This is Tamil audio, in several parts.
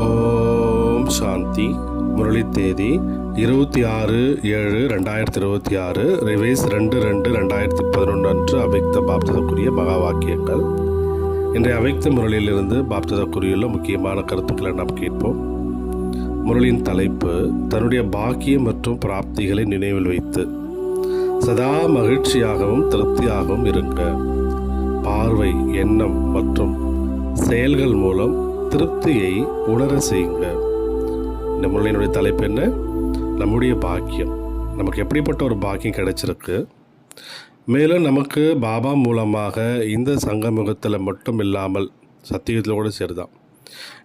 ஓம் சாந்தி. முரளி தேதி 26/7/2026, ரிவைஸ் 2/2/2011 அன்று அவ்யக்த பாப்ததக்குரிய மகா வாக்கியங்கள். இன்றைய அவ்யக்த முரளியிலிருந்து பாப்ததக்குரியுள்ள முக்கியமான கருத்துக்களை நாம் கேட்போம். முரளியின் தலைப்பு தன்னுடைய பாக்கியம் மற்றும் பிராப்திகளை நினைவில் வைத்து சதா மகிழ்ச்சியாகவும் திருப்தியாகவும் இருங்க. பார்வை, எண்ணம் மற்றும் செயல்கள் மூலம் திருப்தியை உணர செய்யுங்க. இந்த முரளியினுடைய தலைப்பு என்ன? நம்முடைய பாக்கியம். நமக்கு எப்படிப்பட்ட ஒரு பாக்கியம் கிடைச்சிருக்கு, மேலும் நமக்கு பாபா மூலமாக இந்த சங்கமுகத்தில் மட்டும் இல்லாமல் சத்தியத்தில் கூட சரிதான்,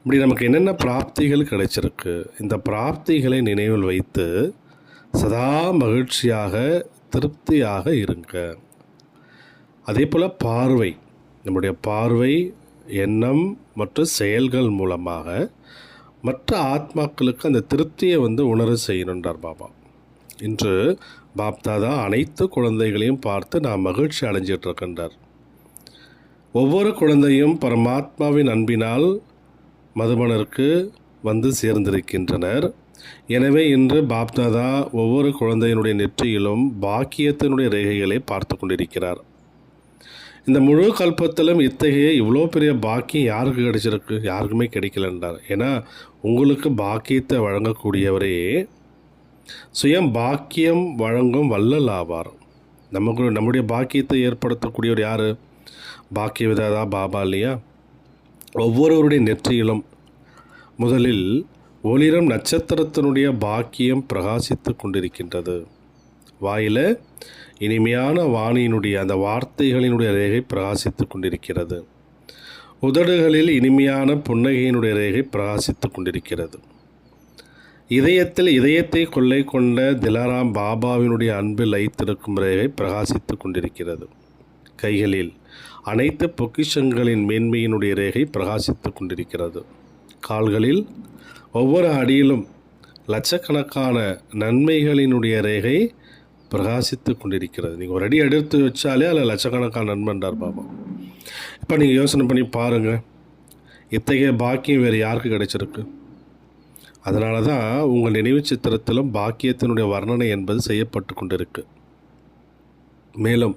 இப்படி நமக்கு என்னென்ன பிராப்திகள் கிடைச்சிருக்கு, இந்த பிராப்திகளை நினைவில் வைத்து சதா மகிழ்ச்சியாக திருப்தியாக இருங்க. அதே போல் பார்வை, நம்முடைய பார்வை, எண்ணம் மற்றும் செயல்கள் மூலமாக மற்ற ஆத்மாக்களுக்கு அந்த திருப்தியை உணர செய்யணுன்றார் பாபா. இன்று பாப்தாதா அனைத்து குழந்தைகளையும் பார்த்து நான் மகிழ்ச்சி அடைஞ்சிட்டு இருக்கின்றார். ஒவ்வொரு குழந்தையும் பரமாத்மாவின் அன்பினால் மதுபனருக்கு சேர்ந்திருக்கின்றனர். எனவே இன்று பாப்தாதா ஒவ்வொரு குழந்தையினுடைய நெற்றியிலும் பாக்கியத்தினுடைய ரேகைகளை பார்த்து கொண்டிருக்கிறார். இந்த முழு கல்பத்திலும் இத்தகைய இவ்வளோ பெரிய பாக்கியம் யாருக்கு கிடைச்சிருக்கு? யாருக்குமே கிடைக்கலன்றார். ஏன்னா உங்களுக்கு பாக்கியத்தை வழங்கக்கூடியவரே சுயம் பாக்கியம் வழங்கும் வள்ளல் ஆவார். நம்முடைய பாக்கியத்தை ஏற்படுத்தக்கூடியவர் யார்? பாக்கிய விதாதா பாபா இல்லையா? ஒவ்வொருவருடைய நெற்றியிலும் முதலில் ஒளிரும் நட்சத்திரத்தினுடைய பாக்கியம் பிரகாசித்து கொண்டிருக்கின்றது. வாயில் இனிமையான வாணியினுடைய அந்த வார்த்தைகளினுடைய ரேகை பிரகாசித்து கொண்டிருக்கிறது. உதடுகளில் இனிமையான புன்னகையினுடைய ரேகை பிரகாசித்து கொண்டிருக்கிறது. இதயத்தில் இதயத்தை கொள்ளை கொண்ட திலாராம் பாபாவினுடைய அன்பில் லைத்திருக்கும் ரேகை பிரகாசித்து கொண்டிருக்கிறது. கைகளில் அனைத்து பொக்கிஷங்களின் மேன்மையினுடைய ரேகை பிரகாசித்து கொண்டிருக்கிறது. கால்களில் ஒவ்வொரு அடியிலும் லட்சக்கணக்கான நன்மைகளினுடைய ரேகை பிரகாசித்து கொண்டிருக்கிறது. நீங்கள் ஒரு அடி எடுத்து வச்சாலே அதில் லட்சக்கணக்கான நன்மைன்றார் பாபா. இப்போ நீங்கள் யோசனை பண்ணி பாருங்கள், இத்தகைய பாக்கியம் வேறு யாருக்கு கிடைச்சிருக்கு? அதனால தான் உங்கள் நினைவு சித்திரத்திலும் பாக்கியத்தினுடைய வர்ணனை என்பது செய்யப்பட்டு கொண்டிருக்கு. மேலும்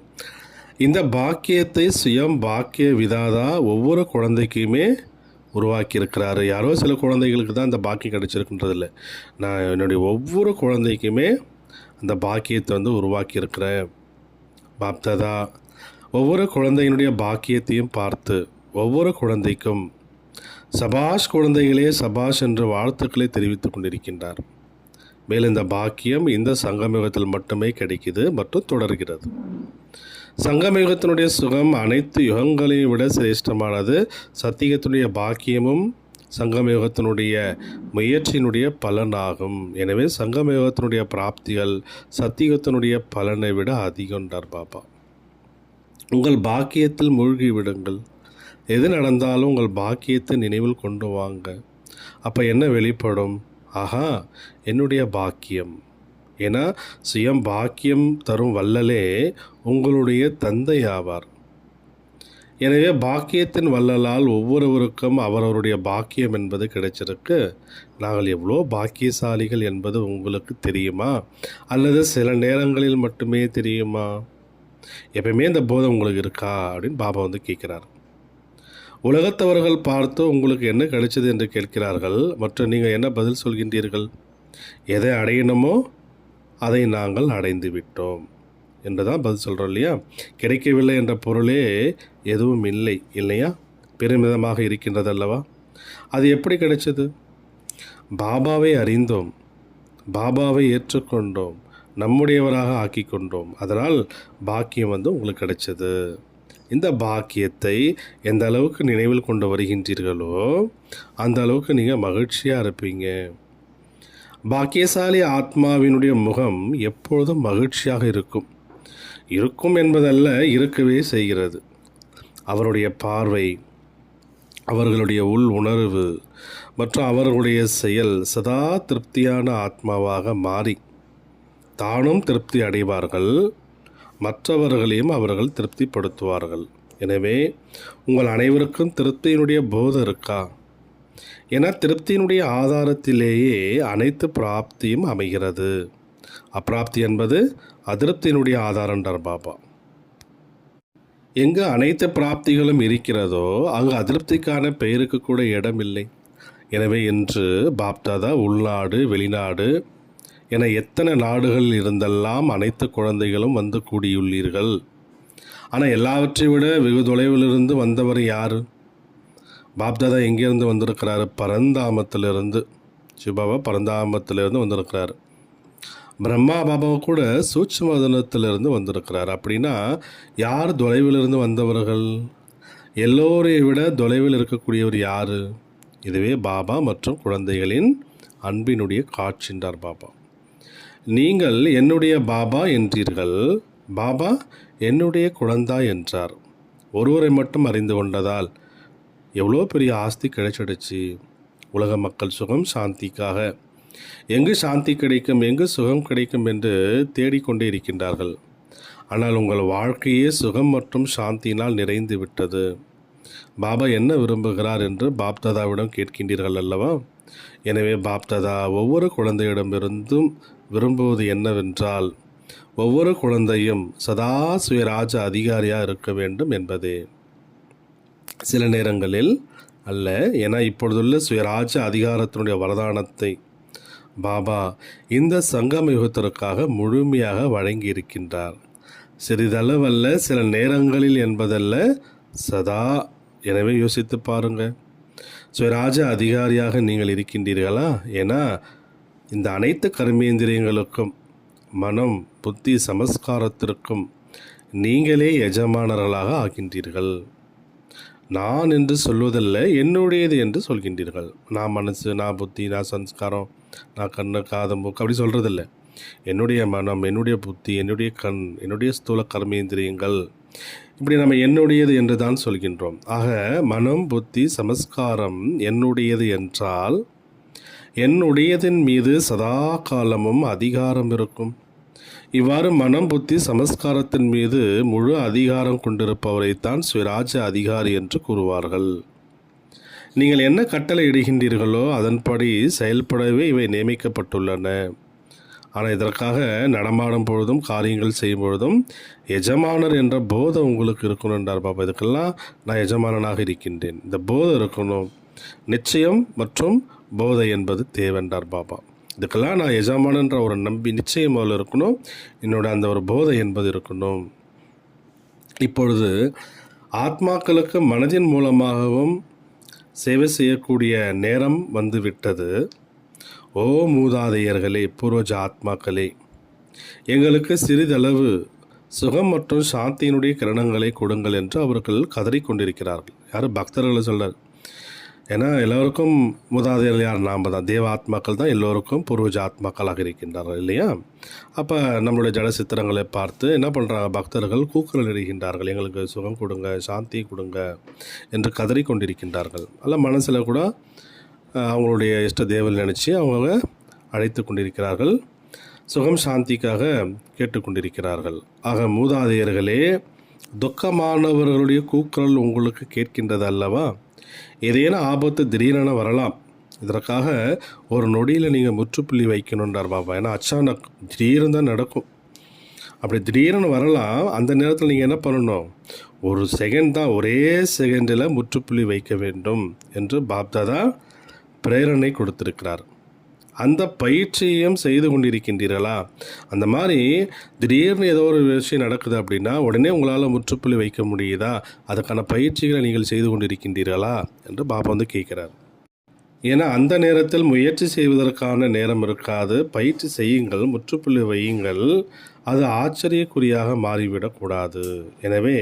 இந்த பாக்கியத்தை சுயம் பாக்கிய விதாதா ஒவ்வொரு குழந்தைக்குமே உருவாக்கியிருக்கிறாரு. யாரோ சில குழந்தைகளுக்கு தான் இந்த பாக்கியம் கிடைச்சிருக்குன்றதில்லை. நான் என்னுடைய ஒவ்வொரு குழந்தைக்குமே அந்த பாக்கியத்தை உருவாக்கியிருக்கிறேன். பாப்தாதா ஒவ்வொரு குழந்தையினுடைய பாக்கியத்தையும் பார்த்து ஒவ்வொரு குழந்தைக்கும் சபாஷ் குழந்தைகளே சபாஷ் என்ற வாழ்த்துக்களை தெரிவித்து கொண்டிருக்கின்றார். மேலும் இந்த பாக்கியம் இந்த சங்கமயுகத்தில் மட்டுமே கிடைக்குது மற்றும் தொடர்கிறது. சங்கமயுகத்தினுடைய சுகம் அனைத்து யுகங்களையும் விட சிரேஷ்டமானது. சத்தியத்தினுடைய பாக்கியமும் சங்கமயுகத்தினுடைய முயற்சியினுடைய பலனாகும். எனவே சங்கமயுகத்தினுடைய பிராப்திகள் சத்தியுகத்தினுடைய பலனை விட அதிகம்ன்றார் பாபா. உங்கள் பாக்கியத்தில் மூழ்கி விடுங்கள். எது நடந்தாலும் உங்கள் பாக்கியத்தை நினைவில் கொண்டு வாங்க. அப்போ என்ன வெளிப்படும்? ஆஹா, என்னுடைய பாக்கியம். ஏன்னா சுயம் பாக்கியம் தரும் வள்ளலே உங்களுடைய தந்தை ஆவார். எனவே பாக்கியத்தின் வள்ளலால் ஒவ்வொருவருக்கும் அவரவருடைய பாக்கியம் என்பது கிடைச்சிருக்கு. நாங்கள் எவ்வளோ பாக்கியசாலிகள் என்பது உங்களுக்கு தெரியுமா? அல்லது சில நேரங்களில் மட்டுமே தெரியுமா? எப்பயுமே இந்த போதை உங்களுக்கு இருக்கா அப்படின்னு பாபா கேட்குறார். உலகத்தவர்கள் பார்த்து உங்களுக்கு என்ன கிடைச்சது என்று கேட்கிறார்கள். மற்றும் நீங்கள் என்ன பதில் சொல்கின்றீர்கள்? எதை அடையணுமோ அதை நாங்கள் அடைந்து விட்டோம் என்று தான் பதில் சொல்கிறோம் இல்லையா? கிடைக்கவில்லை என்ற பொருளே எதுவும் இல்லை இல்லையா? பெருமிதமாக இருக்கின்றது அல்லவா? அது எப்படி கிடைச்சது? பாபாவை அறிந்தோம், பாபாவை ஏற்றுக்கொண்டோம், நம்முடையவராக ஆக்கி கொண்டோம். அதனால் பாக்கியம் உங்களுக்கு கிடைச்சது. இந்த பாக்கியத்தை எந்த அளவுக்கு நினைவில் கொண்டு வருகின்றீர்களோ அந்த அளவுக்கு நீங்கள் மகிழ்ச்சியாக இருப்பீங்க. பாக்கியசாலி ஆத்மாவினுடைய முகம் எப்பொழுதும் மகிழ்ச்சியாக இருக்கும். இருக்கும் என்பதல்ல, இருக்கவே செய்கிறது. அவருடைய பார்வை, அவர்களுடைய உள் உணர்வு மற்றும் அவர்களுடைய செயல் சதா திருப்தியான ஆத்மாவாக மாறி தானும் திருப்தி அடைவார்கள், மற்றவர்களையும் அவர்கள் திருப்திப்படுத்துவார்கள். எனவே உங்கள் அனைவருக்கும் திருப்தியினுடைய போதை இருக்கா? ஏன்னா திருப்தியினுடைய ஆதாரத்திலேயே அனைத்து பிராப்தியும் அமைகிறது. அப்பிராப்தி என்பது அதிருப்தியினுடைய ஆதாரம்ன்றார் பாபா. எங்கு அனைத்து பிராப்திகளும் இருக்கிறதோ அங்கு அதிருப்திக்கான பெயருக்கு கூட இடமில்லை. எனவே இன்று பாப்தாதா உள்நாடு வெளிநாடு என எத்தனை நாடுகளில் இருந்தெல்லாம் அனைத்து குழந்தைகளும் வந்து கூடியுள்ளீர்கள். ஆனால் எல்லாவற்றை விட வெகு தொலைவிலிருந்து வந்தவர் யார்? பாப்தாதா எங்கேருந்து வந்திருக்கிறாரு? பரந்தாமத்திலிருந்து. சிவபாபா பரந்தாமத்திலிருந்து வந்திருக்கிறார். பிரம்மா பாபாவை கூட சூட்சுமதனத்திலிருந்து வந்திருக்கிறார். அப்படின்னா யார் தொலைவிலிருந்து வந்தவர்கள்? எல்லோரை விட தொலைவில் இருக்கக்கூடியவர் யார்? இதுவே பாபா மற்றும் குழந்தைகளின் அன்பினுடைய காட்சின்றார் பாபா. நீங்கள் என்னுடைய பாபா என்றீர்கள், பாபா என்னுடைய குழந்தாய் என்றார். ஒருவரை மட்டும் அறிந்து கொண்டதால் எவ்வளோ பெரிய ஆஸ்தி கிடைச்சிடுச்சு. உலக மக்கள் சுகம் சாந்திக்காக எங்கு சாந்தி கிடைக்கும், எங்கு சுகம் கிடைக்கும் என்று தேடிக்கொண்டே இருக்கின்றார்கள். ஆனால் உங்கள் வாழ்க்கையே சுகம் மற்றும் சாந்தியினால் நிறைந்து விட்டது. பாபா என்ன விரும்புகிறார் என்று பாப்தாதாவிடம் கேட்கின்றீர்கள் அல்லவா? எனவே பாப்தாதா ஒவ்வொரு குழந்தையிடமிருந்தும் விரும்புவது என்னவென்றால் ஒவ்வொரு குழந்தையும் சதா சுயராஜ அதிகாரியாக இருக்க வேண்டும் என்பதே. சில நேரங்களில் அல்ல, ஏன்னா இப்பொழுதுள்ள சுயராஜ அதிகாரத்தினுடைய வரதானத்தை பாபா இந்த சங்கம யுகத்திற்காக முழுமையாக வழங்கி இருக்கின்றார். சிறிதளவல்ல, சில நேரங்களில் என்பதல்ல, சதா. எனவே யோசித்து பாருங்கள், சுயராஜ அதிகாரியாக நீங்கள் இருக்கின்றீர்களா? ஏன்னா இந்த அனைத்து கர்மேந்திரியங்களுக்கும் மனம் புத்தி சமஸ்காரத்திற்கும் நீங்களே எஜமானர்களாக ஆகின்றீர்கள். நான் என்று சொல்வதல்ல, என்னுடையது என்று சொல்கின்றீர்கள். நான் மனசு, நான் புத்தி, நான் சம்ஸ்காரம், நான் கண்ணு காது மூக்கு அப்படி சொல்கிறதில்ல. என்னுடைய மனம், என்னுடைய புத்தி, என்னுடைய கண், என்னுடைய ஸ்தூல கர்மேந்திரியங்கள், இப்படி நம்ம என்னுடையது என்று தான் சொல்கின்றோம். ஆக மனம் புத்தி சமஸ்காரம் என்னுடையது என்றால் என்னுடையதின் மீது சதா காலமும் அதிகாரம் இருக்கும். இவ்வாறு மனம் புத்தி சமஸ்காரத்தின் மீது முழு அதிகாரம் கொண்டிருப்பவரைத்தான் சுயராஜ அதிகாரி என்று கூறுவார்கள். நீங்கள் என்ன கட்டளை இடுகின்றீர்களோ அதன்படி செயல்படவே இவை நியமிக்கப்பட்டுள்ளன. ஆனால் இதற்காக நடமாடும் பொழுதும் காரியங்கள் செய்யும் பொழுதும் எஜமானர் என்ற போதை உங்களுக்கு இருக்கணும் என்றார் பாபா. இதுக்கெல்லாம் நான் எஜமானனாக இருக்கின்றேன், இந்த போதை இருக்கணும். நிச்சயம் மற்றும் போதை என்பது தேவென்றார் பாபா. இதுக்கெல்லாம் நான் எஜமானன்ற ஒரு நிச்சயம் அதில் இருக்கணும். என்னோட அந்த ஒரு போதை என்பது இருக்கணும். இப்பொழுது ஆத்மாக்களுக்கு மனதின் மூலமாகவும் சேவை செய்யக்கூடிய நேரம் வந்துவிட்டது. ஓ மூதாதையர்களே, பூர்வஜ ஆத்மாக்களே, எங்களுக்கு சிறிதளவு சுகம் மற்றும் சாந்தியினுடைய கிரணங்களை கொடுங்கள் என்று அவர்கள் கதறிக்கொண்டிருக்கிறார்கள். யார்? பக்தர்களை சொல்கிறார். ஏன்னா எல்லோருக்கும் மூதாதையர்கள் யார்? நாம் தான். தேவ ஆத்மாக்கள் தான் எல்லோருக்கும் பூர்வஜ ஆத்மாக்களாக இருக்கின்றார்கள் இல்லையா? அப்போ நம்மளுடைய ஜட சித்திரங்களை பார்த்து என்ன பண்ணுறாங்க? பக்தர்கள் கூக்குரல் இடுகின்றார்கள், எங்களுக்கு சுகம் கொடுங்க, சாந்தி கொடுங்க என்று கதறிக்கொண்டிருக்கின்றார்கள். அல்ல மனசில் கூட அவங்களுடைய இஷ்ட தேவல் நினச்சி அவங்க அழைத்து கொண்டிருக்கிறார்கள், சுகம் சாந்திக்காக கேட்டுக்கொண்டிருக்கிறார்கள். ஆக மூதாதையர்களே, துக்கமானவர்களுடைய கூக்குரல் உங்களுக்கு கேட்கின்றது அல்லவா? ஏதேனும் ஆபத்து திடீரென வரலாம். இதற்காக ஒரு நொடியில் நீங்கள் முற்றுப்புள்ளி வைக்கணுன்றார் பாபா. ஏன்னா அச்சானக் திடீர்னு தான் நடக்கும். அப்படி திடீர்னு வரலாம். அந்த நேரத்தில் நீங்கள் என்ன பண்ணணும்? ஒரு செகண்ட் தான், ஒரே செகண்டில் முற்றுப்புள்ளி வைக்க வேண்டும் என்று பாப்தாதா பிரேரணை கொடுத்திருக்கிறார். அந்த பயிற்சியையும் செய்து கொண்டிருக்கின்றீர்களா? அந்த மாதிரி திடீர்னு ஏதோ ஒரு விஷயம் நடக்குது அப்படின்னா உடனே உங்களால் முற்றுப்புள்ளி வைக்க முடியுதா? அதுக்கான பயிற்சிகளை நீங்கள் செய்து கொண்டிருக்கின்றீர்களா என்று பாபா வந்து கேட்குறார். ஏன்னா அந்த நேரத்தில் முயற்சி செய்வதற்கான நேரம் இருக்காது. பயிற்சி செய்யுங்கள், முற்றுப்புள்ளி வையுங்கள். அது ஆச்சரியக்குறியாக மாறிவிடக்கூடாது. எனவே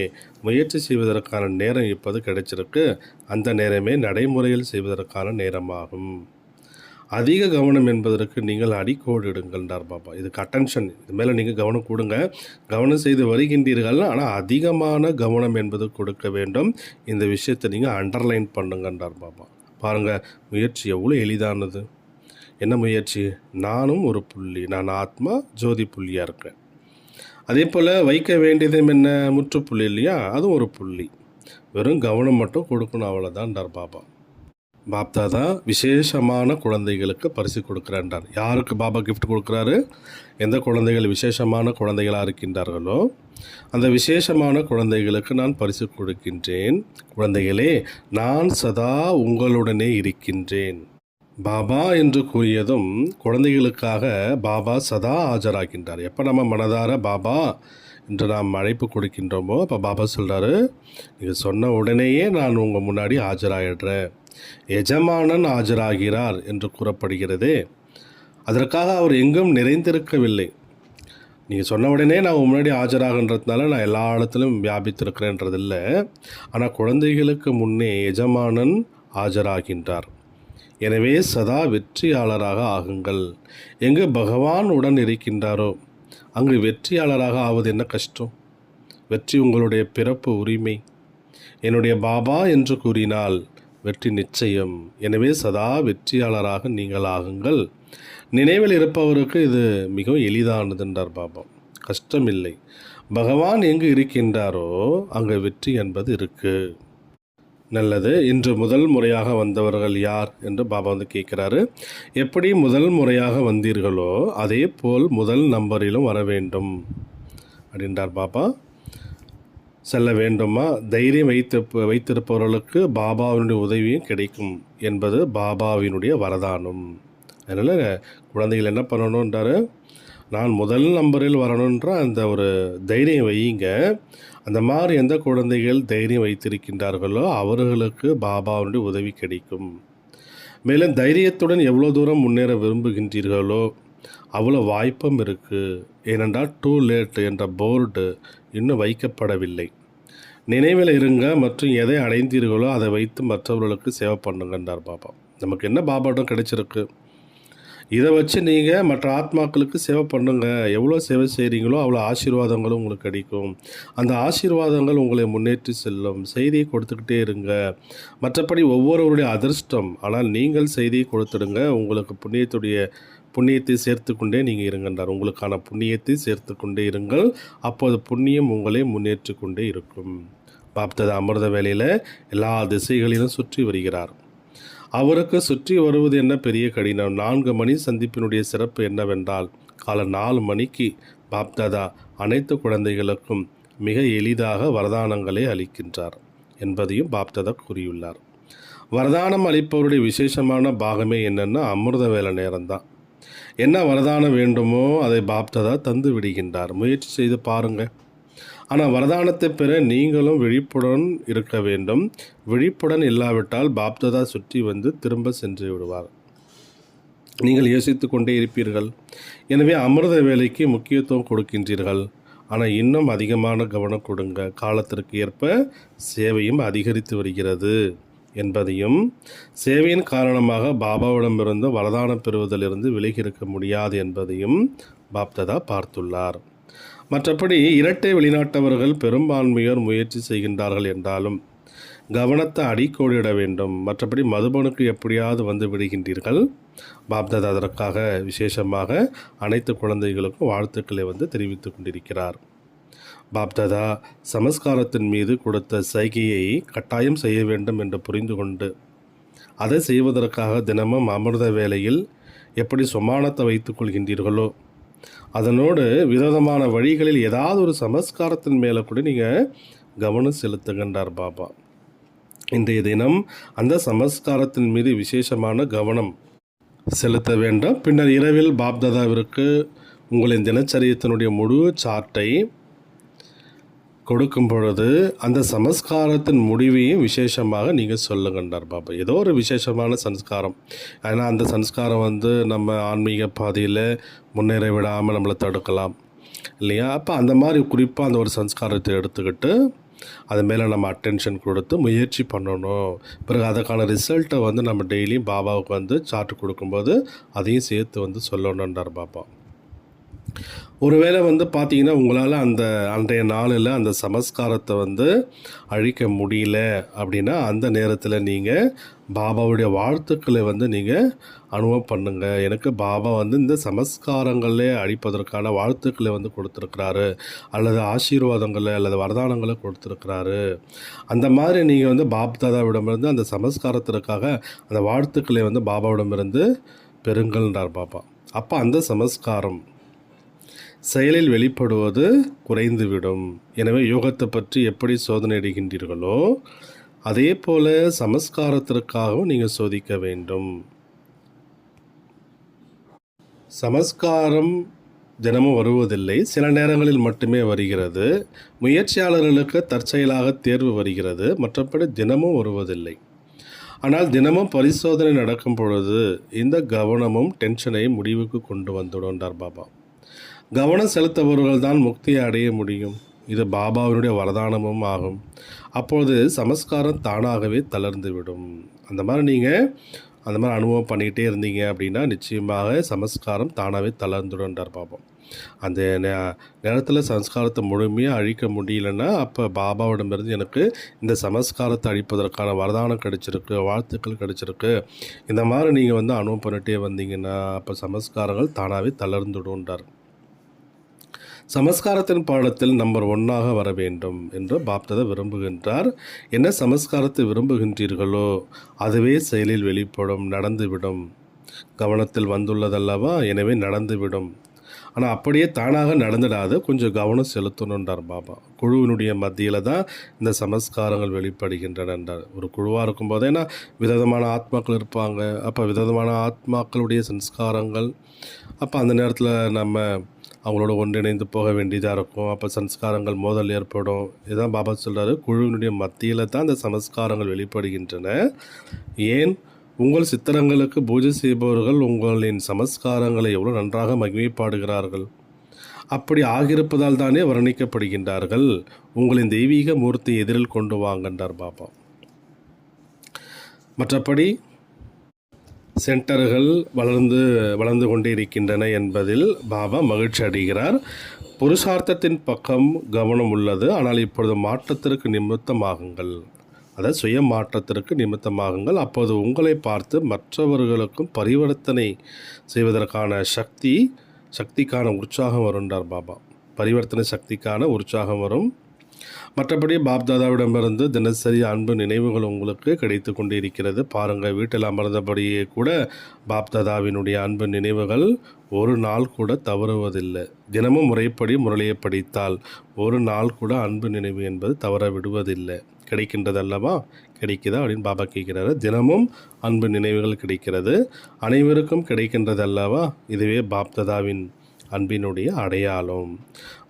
முயற்சி செய்வதற்கான நேரம் இப்போது கிடைச்சிருக்கு. அந்த நேரமே நடைமுறையில் செய்வதற்கான நேரமாகும். அதிக கவனம் என்பதற்கு நீங்கள் அடிக்கோடு இடுங்கள்ன்றார் பாபா. இதுக்கு அட்டென்ஷன், இது மேலே நீங்கள் கவனம் கொடுங்க. கவனம் செய்து வருகின்றீர்கள், ஆனால் அதிகமான கவனம் என்பது கொடுக்க வேண்டும். இந்த விஷயத்தை நீங்கள் அண்டர்லைன் பண்ணுங்கன்றார் பாபா. பாருங்கள், முயற்சி எவ்வளோ எளிதானது. என்ன முயற்சி? நானும் ஒரு புள்ளி, நான் ஆத்மா ஜோதி புள்ளியாக இருக்கேன். அதே போல் வைக்க வேண்டியதும் என்ன? முற்றுப்புள்ளி இல்லையா? அதுவும் ஒரு புள்ளி. வெறும் கவனம் மட்டும் கொடுக்கணும், அவ்வளோதான்டார் பாபா. பாப்தாதா விசேஷமான குழந்தைகளுக்கு பரிசு கொடுக்குறான்றார். யாருக்கு பாபா கிஃப்ட் கொடுக்குறாரு? எந்த குழந்தைகள் விசேஷமான குழந்தைகளாக இருக்கின்றார்களோ அந்த விசேஷமான குழந்தைகளுக்கு நான் பரிசு கொடுக்கின்றேன். குழந்தைகளே, நான் சதா உங்களுடனே இருக்கின்றேன். பாபா என்று கூறியதும் குழந்தைகளுக்காக பாபா சதா ஆஜராகின்றார். எப்போ நம்ம மனதார பாபா என்று நாம் அழைப்பு கொடுக்கின்றோமோ அப்போ பாபா சொல்கிறாரு, நீங்கள் சொன்ன உடனேயே நான் உங்கள் முன்னாடி ஆஜராகிடுறேன். எஜமானன் ஆஜராகிறார் என்று கூறப்படுகிறதே, அதற்காக அவர் எங்கும் நிறைந்திருக்கவில்லை. நீங்கள் சொன்ன உடனே நான் முன்னாடி ஆஜராகன்றதுனால நான் எல்லா இடத்துலையும் வியாபித்திருக்கிறேன்றதில்லை. ஆனால் குழந்தைகளுக்கு முன்னே எஜமானன் ஆஜராகின்றார். எனவே சதா வெற்றியாளராக ஆகுங்கள். எங்கு பகவான் உடன் இருக்கின்றாரோ அங்கு வெற்றியாளராக ஆவது என்ன கஷ்டம்? வெற்றி உங்களுடைய பிறப்பு உரிமை. என்னுடைய பாபா என்று கூறினால் வெற்றி நிச்சயம். எனவே சதா வெற்றியாளராக நீங்கள் ஆகுங்கள். நினைவில் இருப்பவருக்கு இது மிகவும் எளிதானதுன்றார் பாபா. கஷ்டமில்லை. பகவான் எங்கு இருக்கின்றாரோ அங்கே வெற்றி என்பது இருக்குது. நல்லது. இன்று முதல் முறையாக வந்தவர்கள் யார் என்று பாபா கேட்குறாரு. எப்படி முதல் முறையாக வந்தீர்களோ அதே போல் முதல் நம்பரிலும் வர வேண்டும் அப்படின்றார் பாபா. செல்ல வேண்டுமா? தைரியம் வைத்திருப்பவர்களுக்கு பாபாவினுடைய உதவியும் கிடைக்கும் என்பது பாபாவினுடைய வரதானம். அதனால் குழந்தைகள் என்ன பண்ணணுன்றாரு, நான் முதல் நம்பரில் வரணுன்ற அந்த ஒரு தைரியம் வையுங்க. அந்த மாதிரி எந்த குழந்தைகள் தைரியம் வைத்திருக்கின்றார்களோ அவர்களுக்கு பாபாவினுடைய உதவி கிடைக்கும். மேலும் தைரியத்துடன் எவ்வளோ தூரம் முன்னேற விரும்புகின்றீர்களோ அவ்வளோ வாய்ப்பும் இருக்குது. ஏனென்றால் டூ லேட் என்ற போர்டு இன்னும் வைக்கப்படவில்லை. நினைவில் இருங்க மற்றும் எதை அடைந்தீர்களோ அதை வைத்து மற்றவர்களுக்கு சேவை பண்ணுங்கன்றார் பாபா. நமக்கு என்ன பாபாட்டம் கிடைச்சிருக்கு, இதை வச்சு நீங்கள் மற்ற ஆத்மாக்களுக்கு சேவை பண்ணுங்கள். எவ்வளோ சேவை செய்கிறீங்களோ அவ்வளோ ஆசீர்வாதங்களும் உங்களுக்கு கிடைக்கும். அந்த ஆசீர்வாதங்கள் உங்களை முன்னேற்றி செல்லும். செய்தியை கொடுத்துக்கிட்டே இருங்க. மற்றபடி ஒவ்வொருவருடைய அதிர்ஷ்டம். ஆனால் நீங்கள் செய்தியை கொடுத்துடுங்க. உங்களுக்கு புண்ணியத்தை சேர்த்து கொண்டே நீங்கள் இருங்கன்றார். உங்களுக்கான புண்ணியத்தை சேர்த்து கொண்டே இருங்கள். அப்போது புண்ணியம் உங்களை முன்னேற்றி கொண்டே இருக்கும். பாப்தாதா அமிர்த வேளையில் எல்லா திசைகளிலும் சுற்றி வருகிறார். அவருக்கு சுற்றி வருவது என்ன பெரிய கடினம்? 4 மணி சந்திப்பினுடைய சிறப்பு என்னவென்றால் காலை 4 மணிக்கு பாப்தாதா அனைத்து குழந்தைகளுக்கும் மிக எளிதாக வரதானங்களை அளிக்கின்றார் என்பதையும் பாப்தாதா கூறியுள்ளார். வரதானம் அளிப்பவருடைய விசேஷமான பாகமே என்னென்னா அமிர்த வேலை நேரம்தான். என்ன வரதானம் வேண்டுமோ அதை பாப்தாதா தந்து விடுகின்றார். முயற்சி செய்து பாருங்கள். ஆனால் வரதானத்தை பெற நீங்களும் விழிப்புடன் இருக்க வேண்டும். விழிப்புடன் இல்லாவிட்டால் பாப்தாதா சுற்றி வந்து திரும்ப சென்று விடுவார். நீங்கள் யோசித்து கொண்டே இருப்பீர்கள். எனவே அமிர்த வேலைக்கு முக்கியத்துவம் கொடுக்கின்றீர்கள். ஆனால் இன்னும் அதிகமான கவனம் கொடுங்க. காலத்திற்கு ஏற்ப சேவையும் அதிகரித்து வருகிறது என்பதையும், சேவையின் காரணமாக பாபாவிடமிருந்து வரதானம் பெறுவதிலிருந்து விலகி இருக்க முடியாது என்பதையும் பாப்தாதா பார்த்துள்ளார். மற்றபடி இரட்டை வெளிநாட்டவர்கள் பெரும்பான்மையோர் முயற்சி செய்கின்றார்கள் என்றாலும் கவனத்தை அடிக்கோடிட வேண்டும். மற்றபடி மதுபனுக்கு எப்படியாவது வந்து விடுகின்றீர்கள். பாப்தாதா அதற்காக விசேஷமாக அனைத்து குழந்தைகளுக்கும் வாழ்த்துக்களை தெரிவித்து கொண்டிருக்கிறார். பாப்தாதா சமஸ்காரத்தின் மீது கொடுத்த சைகையை கட்டாயம் செய்ய வேண்டும் என்று புரிந்து கொண்டு அதை செய்வதற்காக தினமும் அமிர்த வேளையில் எப்படி சுமானத்தை வைத்துக் கொள்கின்றீர்களோ அதனோடு விதவிதமான வழிகளில் ஏதாவது ஒரு சமஸ்காரத்தின் மேலே கூட நீங்கள் கவனம் செலுத்துகின்றார் பாபா. இன்றைய தினம் அந்த சமஸ்காரத்தின் மீது விசேஷமான கவனம் செலுத்த வேண்டும். பின்னர் இரவில் பாப்தாதாவிற்கு உங்களின் தினச்சரியத்தினுடைய முழு சார்ட்டை கொடுக்கும் பொழுது அந்த சமஸ்காரத்தின் முடிவையும் விசேஷமாக நீங்கள் சொல்லுங்கன்றார் பாபா. ஏதோ ஒரு விசேஷமான சம்ஸ்காரம். ஏன்னா அந்த சம்ஸ்காரம் நம்ம ஆன்மீக பாதையில் முன்னேற விடாமல் நம்மளை தடுக்கலாம் இல்லையா? அப்போ அந்த மாதிரி குறிப்பாக அந்த ஒரு சம்ஸ்காரத்தை எடுத்துக்கிட்டு அது மேலே நம்ம அட்டென்ஷன் கொடுத்து முயற்சி பண்ணணும். பிறகு அதுக்கான ரிசல்ட்டை நம்ம டெய்லியும் பாபாவுக்கு சார்ட்டு கொடுக்கும்போது அதையும் சேர்த்து சொல்லணுன்றார் பாபா. ஒருவேளை பார்த்தீங்கன்னா, உங்களால அன்றைய நாளில அந்த சமஸ்காரத்த அழிக்க முடியல அப்படின்னா, அந்த நேரத்தில நீங்க பாபாவுடைய வாழ்த்துக்களை நீங்க அனுபவம் பண்ணுங்க. எனக்கு பாபா இந்த சமஸ்காரங்களே அழிப்பதற்கான வாழ்த்துக்களை கொடுத்துருக்கிறாரு, அல்லது ஆசீர்வாதங்கள அல்லது வரதானங்கள கொடுத்துருக்கிறாரு. அந்த மாதிரி நீங்க பாப் தாதாவிடமிருந்து அந்த சமஸ்காரத்திற்காக அந்த வாழ்த்துக்களை பாபாவிடமிருந்து பெறுங்கள்ன்றார் பாபா. அப்போ அந்த சமஸ்காரம் செயலில் வெளிப்படுவது குறைந்துவிடும். எனவே யோகத்தை பற்றி எப்படி சோதனை அடைகின்றீர்களோ அதே போல சமஸ்காரத்திற்காகவும் நீங்கள் சோதிக்க வேண்டும். சமஸ்காரம் தினமும் வருவதில்லை, சில நேரங்களில் மட்டுமே வருகிறது. முயற்சியாளர்களுக்கு தற்செயலாக தேர்வு வருகிறது, மற்றபடி தினமும் வருவதில்லை. ஆனால் தினமும் பரிசோதனை நடக்கும் பொழுது இந்த கவனமும் டென்ஷனையும் முடிவுக்கு கொண்டு வந்துடும்ன்றார் பாபா. கவனம் செலுத்தவர்கள் தான் முக்தியை அடைய முடியும். இது பாபாவினுடைய வரதானமும் ஆகும். அப்பொழுது சமஸ்காரம் தானாகவே தளர்ந்துவிடும். அந்த மாதிரி நீங்கள் அந்த மாதிரி அனுபவம் பண்ணிக்கிட்டே இருந்தீங்க அப்படின்னா நிச்சயமாக சமஸ்காரம் தானாகவே தளர்ந்துடும்ன்றார் பாபா. அந்த நேரத்தில் சமஸ்காரத்தை முழுமையாக அழிக்க முடியலன்னா அப்போ பாபாவிடமிருந்து எனக்கு இந்த சமஸ்காரத்தை அழிப்பதற்கான வரதானம் கிடைச்சிருக்கு, வாழ்த்துக்கள் கிடைச்சிருக்கு. இந்த மாதிரி நீங்கள் அனுபவம் பண்ணிகிட்டே வந்தீங்கன்னா அப்போ சமஸ்காரங்கள் தானாகவே தளர்ந்துடும்ன்றார். சமஸ்காரத்தின் பாடத்தில் நம்பர் 1ஆக வர வேண்டும் என்று பாப்தாதா விரும்புகின்றார். என்ன சமஸ்காரத்தை விரும்புகின்றீர்களோ அதுவே செயலில் வெளிப்படும், நடந்துவிடும். கவனத்தில் வந்துள்ளதல்லவா, எனவே நடந்துவிடும். ஆனால் அப்படியே தானாக நடந்துடாது, கொஞ்சம் கவனம் செலுத்தணுன்றார் பாபா. குழுவினுடைய மத்தியில் தான் இந்த சமஸ்காரங்கள் வெளிப்படுகின்றன என்றார். ஒரு குழுவாக இருக்கும்போதே விதவிதமான ஆத்மாக்கள் இருப்பாங்க. அப்போ விதவிதமான ஆத்மாக்களுடைய சம்ஸ்காரங்கள் அப்போ அந்த நேரத்தில் நம்ம அவங்களோட ஒன்றிணைந்து போக வேண்டியதாக இருக்கும். அப்போ சம்ஸ்காரங்கள் மோதல் ஏற்படும். இதுதான் பாபா சொல்கிறாரு, குழுவினுடைய மத்தியில் தான் இந்த சமஸ்காரங்கள் வெளிப்படுகின்றன. ஏன் உங்கள் சித்திரங்களுக்கு பூஜை செய்பவர்கள் உங்களின் சமஸ்காரங்களை எவ்வளோ நன்றாக மகிமைப்பாடுகிறார்கள். அப்படி ஆகியிருப்பதால் தானே வர்ணிக்கப்படுகின்றார்கள். உங்களின் தெய்வீக மூர்த்தி எதிரில் கொண்டு வாங்கன்றார் பாபா. மற்றபடி சென்டர்கள் வளர்ந்து கொண்டே இருக்கின்றன என்பதில் பாபா மகிழ்ச்சி அடைகிறார். புருஷார்த்தத்தின் பக்கம் கவனம் உள்ளது, ஆனால் இப்பொழுது மாற்றத்திற்கு நிமித்தமாகுங்கள். அதாவது சுய மாற்றத்திற்கு நிமித்தமாகுங்கள். அப்போது உங்களை பார்த்து மற்றவர்களுக்கும் பரிவர்த்தனை செய்வதற்கான சக்திக்கான உற்சாகம் வரும்ன்றார் பாபா. பரிவர்த்தனை சக்திக்கான உற்சாகம் வரும். மற்றபடி பாப்தாதாவிடமிருந்து தினசரி அன்பு நினைவுகள் உங்களுக்கு கிடைத்து கொண்டு இருக்கிறது. பாருங்கள், வீட்டில் அமர்ந்தபடியே கூட பாப்தாதாவினுடைய அன்பு நினைவுகள் ஒரு நாள் கூட தவறுவதில்லை. தினமும் முறைப்படி முரளியை படித்தால் ஒரு நாள் கூட அன்பு நினைவு என்பது தவற விடுவதில்லை. கிடைக்கின்றது அல்லவா? கிடைக்குதா அப்படின்னு பாபா கேட்குறாரு. தினமும் அன்பு நினைவுகள் கிடைக்கிறது, அனைவருக்கும் கிடைக்கின்றது அல்லவா? இதுவே பாப்தாதாவின் அன்பினுடைய அடையாளம்.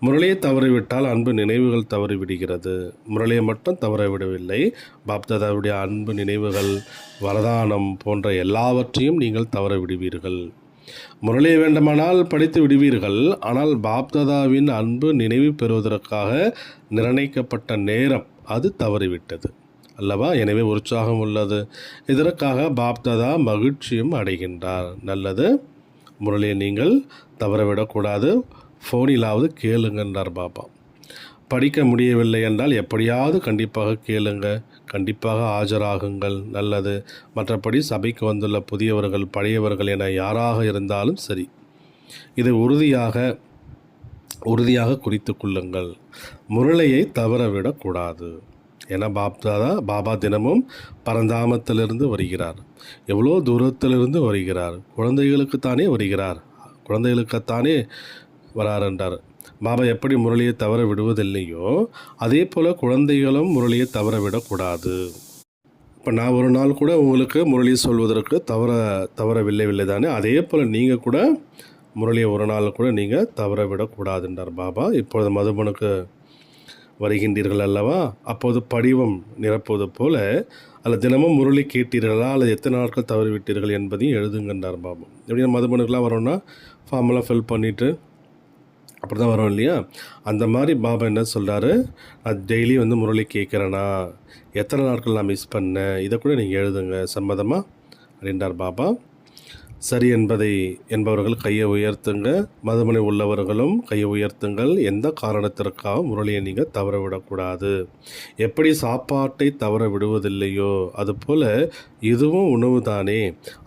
முரளியை தவறிவிட்டால் அன்பு நினைவுகள் தவறிவிடுகிறது. முரளியை மட்டும் தவறவிடவில்லை, பாப்தாதாவுடைய அன்பு நினைவுகள், வரதானம் போன்ற எல்லாவற்றையும் நீங்கள் தவற விடுவீர்கள். முரளியை வேண்டுமானால் படித்து விடுவீர்கள், ஆனால் பாப்தாதாவின் அன்பு நினைவு பெறுவதற்காக நிர்ணயிக்கப்பட்ட நேரம் அது தவறிவிட்டது அல்லவா? எனவே உற்சாகம் உள்ளது. இதற்காக பாப்தாதா மகிழ்ச்சியும் அடைகின்றார். நல்லது, முரளியை நீங்கள் தவறவிடக்கூடாது. ஃபோனிலாவது கேளுங்கன்றார் பாபா. படிக்க முடியவில்லை என்றால் எப்படியாவது கண்டிப்பாக கேளுங்க, கண்டிப்பாக ஆஜராகுங்கள். நல்லது. மற்றபடி சபைக்கு வந்துள்ள புதியவர்கள் பழையவர்கள் என யாராக இருந்தாலும் சரி, இதை உறுதியாக குறித்து கொள்ளுங்கள். முரளியை தவறவிடக்கூடாது. ஏன்னா பாபா தினமும் பரந்தாமத்திலிருந்து வருகிறார், எவ்வளோ தூரத்திலிருந்து வருகிறார். குழந்தைகளுக்குத்தானே வருகிறார், குழந்தைகளுக்குத்தானே வரார் என்றார் பாபா. எப்படி முரளியை தவற விடுவதில்லையோ அதே போல் குழந்தைகளும் முரளியை தவற விடக்கூடாது. இப்போ நான் ஒரு நாள் கூட உங்களுக்கு முரளியை சொல்வதற்கு தவறவில்லை தானே, அதே போல் நீங்கள் கூட முரளியை ஒரு நாள் கூட நீங்கள் தவற விடக்கூடாதுன்றார் பாபா. இப்பொழுது மதுபனுக்கு வருகின்றீர்கள் அல்லவா? அப்போது படிவம் நிரப்புவது போல அல்ல தினமும் முரளி கேட்டீர்களா அல்லது எத்தனை நாட்கள் தவறிவிட்டீர்கள் என்பதையும் எழுதுங்கன்றார் பாபா. எப்படின்னா மதுபனுக்கெலாம் வரோன்னா ஃபார்மெல்லாம் ஃபில் பண்ணிவிட்டு அப்படி தான் வரும் இல்லையா? அந்த மாதிரி பாபா என்ன சொல்கிறாரு, நான் டெய்லி முரளி கேட்குறேன்னா எத்தனை நாட்கள் நான் மிஸ் பண்ணேன், இதை கூட நீங்கள் எழுதுங்க சம்மதமாக அப்படின்றார் பாபா. சரி என்பவர்கள் கையை உயர்த்துங்க. மதுமனை உள்ளவர்களும் கையை உயர்த்துங்கள். எந்த காரணத்திற்காக முரளியை நீங்கள் தவற விடக்கூடாது. எப்படி சாப்பாட்டை தவற விடுவதில்லையோ அதுபோல் இதுவும் உணவு தானே.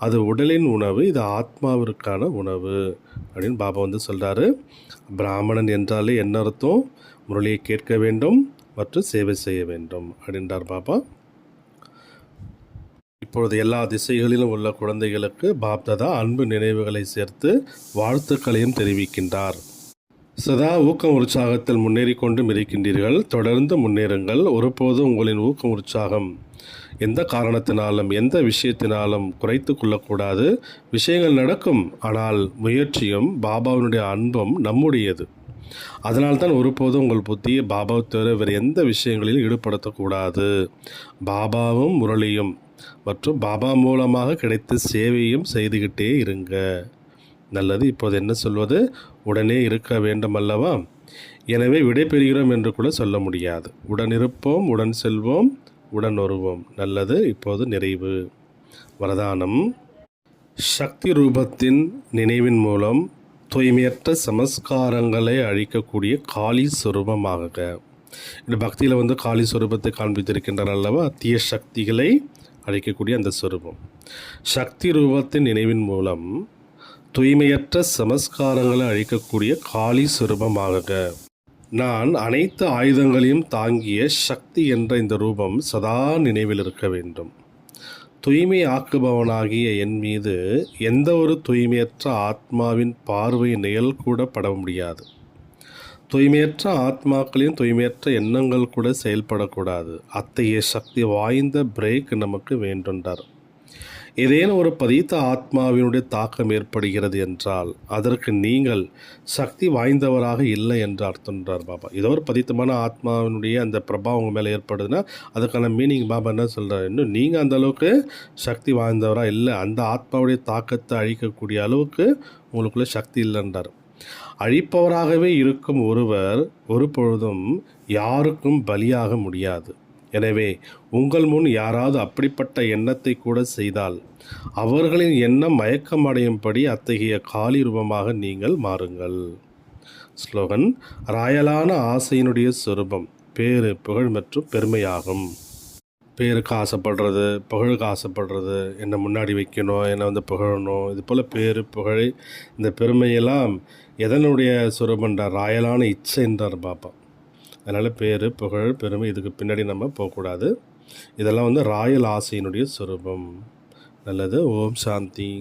அது உடலின் உணவு, இது ஆத்மாவிற்கான உணவு அப்படின்னு பாபா சொல்கிறாரு. பிராமணன் என்றாலே என்ன அர்த்தம்? முரளியை கேட்க வேண்டும் மற்றும் சேவை செய்ய வேண்டும் அப்படின்றார் பாபா. இப்பொழுது எல்லா திசைகளிலும் உள்ள குழந்தைகளுக்கு பாப்தாதா அன்பு நினைவுகளை சேர்த்து வாழ்த்துக்களையும் தெரிவிக்கின்றார். சதா ஊக்கம் உற்சாகத்தில் முன்னேறி கொண்டும் இருக்கின்றீர்கள். தொடர்ந்து முன்னேறுங்கள். ஒருபோதும் உங்களின் ஊக்கம் உற்சாகம் எந்த காரணத்தினாலும் எந்த விஷயத்தினாலும் குறைத்து கொள்ளக்கூடாது. விஷயங்கள் நடக்கும், ஆனால் முயற்சியும் பாபாவினுடைய அன்பும் நம்முடையது. அதனால்தான் ஒருபோதும் உங்கள் புத்தியை பாபாவை தவிர வேறு எந்த விஷயங்களிலும் ஈடுபடுத்தக்கூடாது. பாபாவும் முரளியும் மற்றும் பாபா மூலமாக கிடைத்த சேவையும் செய்துக்கிட்டே இருங்க. நல்லது. இப்போது என்ன சொல்வது? உடனே இருக்க வேண்டும் அல்லவா? எனவே விடைபெறுகிறோம் என்று கூட சொல்ல முடியாது. உடன் இருப்போம், உடன் செல்வோம், உடன் வருவோம். நல்லது. இப்போது நிறைவு. வரதானம். சக்தி ரூபத்தின் நினைவின் மூலம் தூய்மையற்ற சமஸ்காரங்களை அழிக்கக்கூடிய காளி சொரூபமாக. இந்த பக்தியில் காளி சொரூபத்தை காண்பித்திருக்கின்றனர் அல்லவா? தீய சக்திகளை அழிக்கக்கூடிய அந்த சொரூபம். சக்தி ரூபத்தின் நினைவின் மூலம் தூய்மையற்ற சமஸ்காரங்களை அழிக்கக்கூடிய காளி சொரூபமாக. நான் அனைத்து ஆயுதங்களையும் தாங்கிய சக்தி என்ற இந்த ரூபம் சதா நினைவில் இருக்க வேண்டும். தூய்மை ஆக்குபவனாகிய என் மீது எந்த ஒரு தூய்மையற்ற ஆத்மாவின் பார்வை நிழல் கூட பட முடியாது. தூய்மையற்ற ஆத்மாக்களின் தூய்மையற்ற எண்ணங்கள் கூட செயல்படக்கூடாது. அத்தகைய சக்தி வாய்ந்த பிரேக் நமக்கு வேண்டுன்றார். ஏதேனும் ஒரு பதித்த ஆத்மாவினுடைய தாக்கம் ஏற்படுகிறது என்றால் அதற்கு நீங்கள் சக்தி வாய்ந்தவராக இல்லை என்று அர்த்தம்ன்றார் பாபா. ஏதோ ஒரு பதித்தமான ஆத்மாவினுடைய அந்த பிரபாவம் மேலே ஏற்படுதுன்னா அதுக்கான மீனிங் பாபா என்ன சொல்கிறார்? இன்னும் நீங்கள் அந்த அளவுக்கு சக்தி வாய்ந்தவராக இல்லை, அந்த ஆத்மாவுடைய தாக்கத்தை அழிக்கக்கூடிய அளவுக்கு உங்களுக்குள்ள சக்தி இல்லைன்றார். அழிப்பவராகவே இருக்கும் ஒருவர் ஒரு பொழுதும் யாருக்கும் பலியாக முடியாது. எனவே உங்கள் முன் யாராவது அப்படிப்பட்ட எண்ணத்தை கூட செய்தால் அவர்களின் எண்ணம் மயக்கமடையும்படி அத்தகைய காளி ரூபமாக நீங்கள் மாறுங்கள். ஸ்லோகன். ராயலான ஆசையினுடைய சொரூபம் பேரு, புகழ் மற்றும் பெருமையாகும். பேருக்கு ஆசைப்படுறது, புகழுக்கு ஆசைப்படுறது, என்னை முன்னாடி வைக்கணும், என்னை புகழணும், இது போல் பேரு, புகழ், இந்த பெருமையெல்லாம் எதனுடைய சொரூபன்றார்? ராயலான இச்சை என்றார் பாபா. அதனால் பேர், புகழ், பெருமை இதுக்கு பின்னாடி நம்ம போகக்கூடாது. இதெல்லாம் ராயல் ஆசையினுடைய சொரூபம். நல்லது. ஓம் சாந்தி.